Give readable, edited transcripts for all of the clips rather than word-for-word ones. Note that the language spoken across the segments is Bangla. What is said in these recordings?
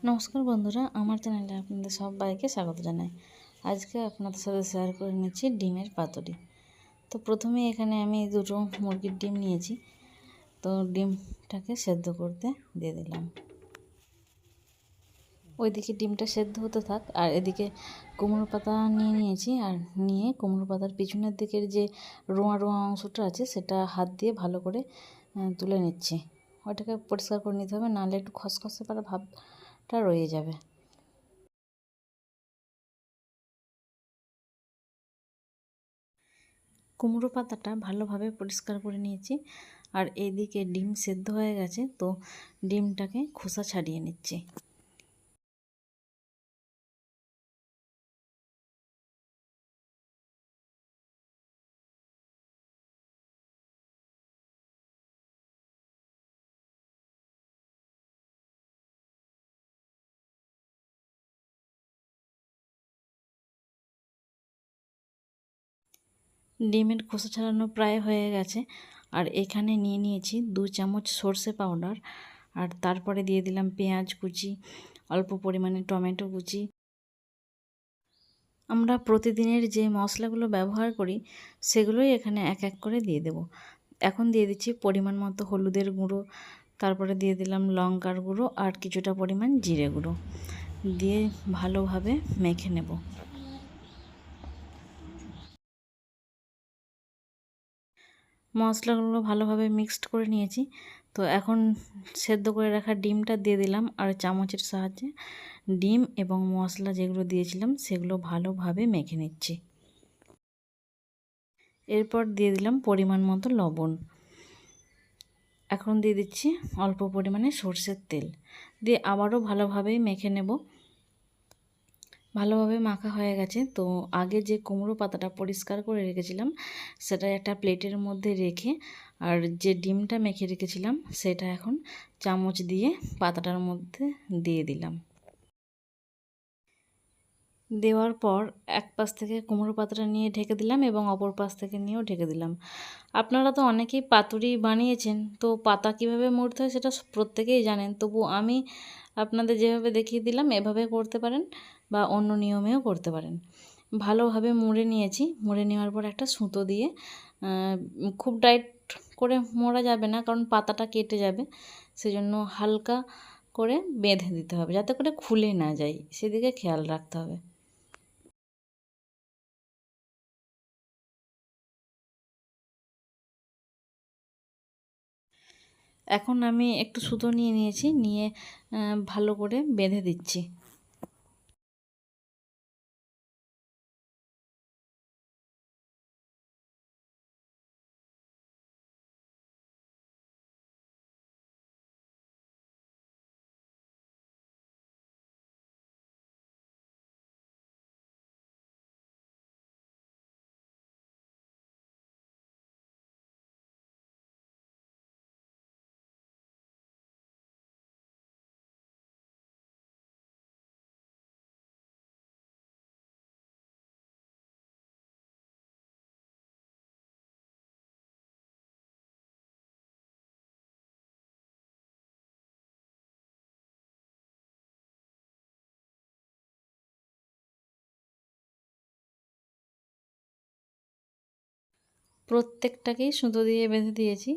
নমস্কার বন্ধুরা, আমার চ্যানেলে আপনাদের সবাইকে স্বাগত জানাই। আজকে আপনাদের সাথে শেয়ার করে নিচ্ছি ডিমের পাতুরি। তো প্রথমে এখানে আমি দুটো মুরগির ডিম নিয়েছি। তো ডিমটাকে সেদ্ধ করতে দিয়ে দিলাম। ওইদিকে ডিমটা সেদ্ধ হতে থাক, আর এদিকে কুমড়ো পাতা নিয়েছি। আর নিয়ে কুমড়ো পাতার পিছনের দিকের যে রোঁয়া রোঁয়া অংশটা আছে সেটা হাত দিয়ে ভালো করে তুলে নিচ্ছি। ওটাকে পরিষ্কার করে নিতে হবে, নাহলে একটু খসখসে পারা ভাবটা রয়ে যাবে। কুমড়ো পাতাটা ভালোভাবে পরিষ্কার করে নিয়েছি। আর এইদিকে ডিম সেদ্ধ হয়ে গেছে, তো ডিমটাকে খোসা ছাড়িয়ে নিচ্ছি। ডিমের খোসা ছাড়ানো প্রায় হয়ে গেছে। আর এখানে নিয়েছি 2 চামচ সর্ষে পাউডার। আর তারপরে দিয়ে দিলাম পেঁয়াজ কুচি, অল্প পরিমাণে টমেটো কুচি। আমরা প্রতিদিনের যে মশলাগুলো ব্যবহার করি সেগুলোই এখানে এক এক করে দিয়ে দেব। এখন দিয়ে দিচ্ছি পরিমাণ মতো হলুদের গুঁড়ো, তারপরে দিয়ে দিলাম লঙ্কার গুঁড়ো আর কিছুটা পরিমাণ জিরে গুঁড়ো দিয়ে ভালোভাবে মেখে নেব। মশলাগুলো ভালোভাবে মিক্সড করে নিয়েছি। তো এখন সেদ্ধ করে রাখা ডিমটা দিয়ে দিলাম, আর চামচের সাহায্যে ডিম এবং মশলা যেগুলো দিয়েছিলাম সেগুলো ভালোভাবে মেখে নিচ্ছি। এরপর দিয়ে দিলাম পরিমাণ মতো লবণ। এখন দিয়ে দিচ্ছি অল্প পরিমাণে সরষের তেল দিয়ে আবারও ভালোভাবে মেখে নেব। ভালোভাবে মাখা হয়ে গেছে। তো আগে যে কুমড়ো পাতাটা পরিষ্কার করে রেখেছিলাম সেটা একটা প্লেটের মধ্যে রেখে, আর যে ডিমটা মেখে রেখেছিলাম সেটা এখন চামচ দিয়ে পাতাটার মধ্যে দিয়ে দিলাম। দেওয়ার পর এক পাশ থেকে কুমড়ো পাতাটা নিয়ে ঢেকে দিলাম এবং অপর পাশ থেকে নিয়েও ঢেকে দিলাম। আপনারা তো অনেকেই পাতুরি বানিয়েছেন, তো পাতা কিভাবে মুড়তে হয় সেটা প্রত্যেকেই জানেন, তবু আমি আপনাদের যেভাবে দেখিয়ে দিলাম এভাবে করতে পারেন বা অন্য নিয়মেও করতে পারেন। ভালোভাবে মুড়ে নিয়েছি। মুড়ে নেওয়ার পর একটা সুতো দিয়ে খুব টাইট করে মোড়া যাবে না, কারণ পাতাটা কেটে যাবে, সেজন্য হালকা করে বেঁধে দিতে হবে যাতে করে খুলে না যায়, সেদিকে খেয়াল রাখতে হবে। এখন আমি একটু সুতো নিয়েছি, নিয়ে ভালো করে বেঁধে দিচ্ছি। প্রত্যেকটাকেই সুতো দিয়ে বেঁধে দিয়েছি,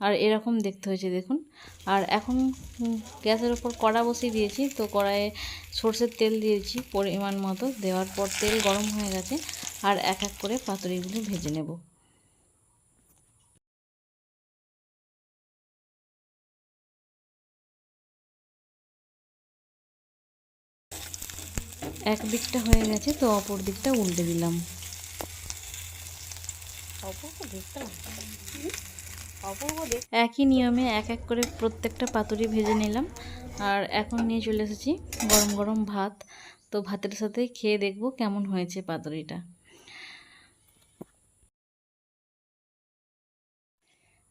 আর এরকম দেখতে হয়েছে দেখুন। আর এখন গ্যাসের ওপর কড়া বসিয়ে দিয়েছি। তো কড়াইয়ে সর্ষের তেল দিয়েছি পরিমাণ মতো, দেওয়ার পর তেল গরম হয়ে গেছে। আর এক এক করে পাতুরিগুলো ভেজে নেব। এক দিকটা হয়ে গেছে, তো অপর দিকটা উল্টে দিলাম। একই নিয়মে এক এক করে প্রত্যেকটা পাতুরি ভেজে নিলাম। আর এখন নিয়ে চলে এসেছি গরম গরম ভাত। তো ভাতের সাথে খেয়ে দেখব কেমন হয়েছে পাতুরিটা।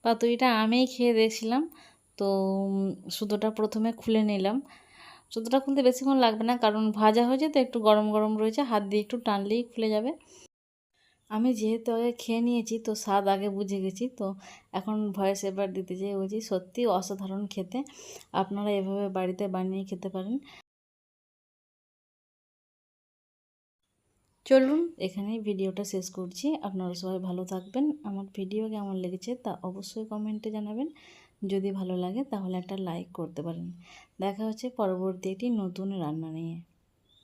পাতুরিটা আমিই খেয়ে দেখছিলাম। তো সুতোটা প্রথমে খুলে নিলাম। সুতোটা খুলতে বেশিক্ষণ লাগবে না, কারণ ভাজা হয়েছে তো একটু গরম গরম রয়েছে, হাত দিয়ে একটু টানলেই খুলে যাবে। আমি যেহেতু আগে খেয়ে নিয়েছি তো স্বাদ আগে বুঝে গেছি, তো এখন ভয়েস এবার দিতে চাই, বলছি সত্যি অসাধারণ খেতে। আপনারা এভাবে বাড়িতে বানিয়ে খেতে পারেন। চলুন এখানেই ভিডিওটা শেষ করছি। আপনারা সবাই ভালো থাকবেন। আমার ভিডিও কেমন লেগেছে তা অবশ্যই কমেন্টে জানাবেন। যদি ভালো লাগে তাহলে একটা লাইক করতে পারেন। দেখা হচ্ছে পরবর্তী একটি নতুন রান্না নিয়ে।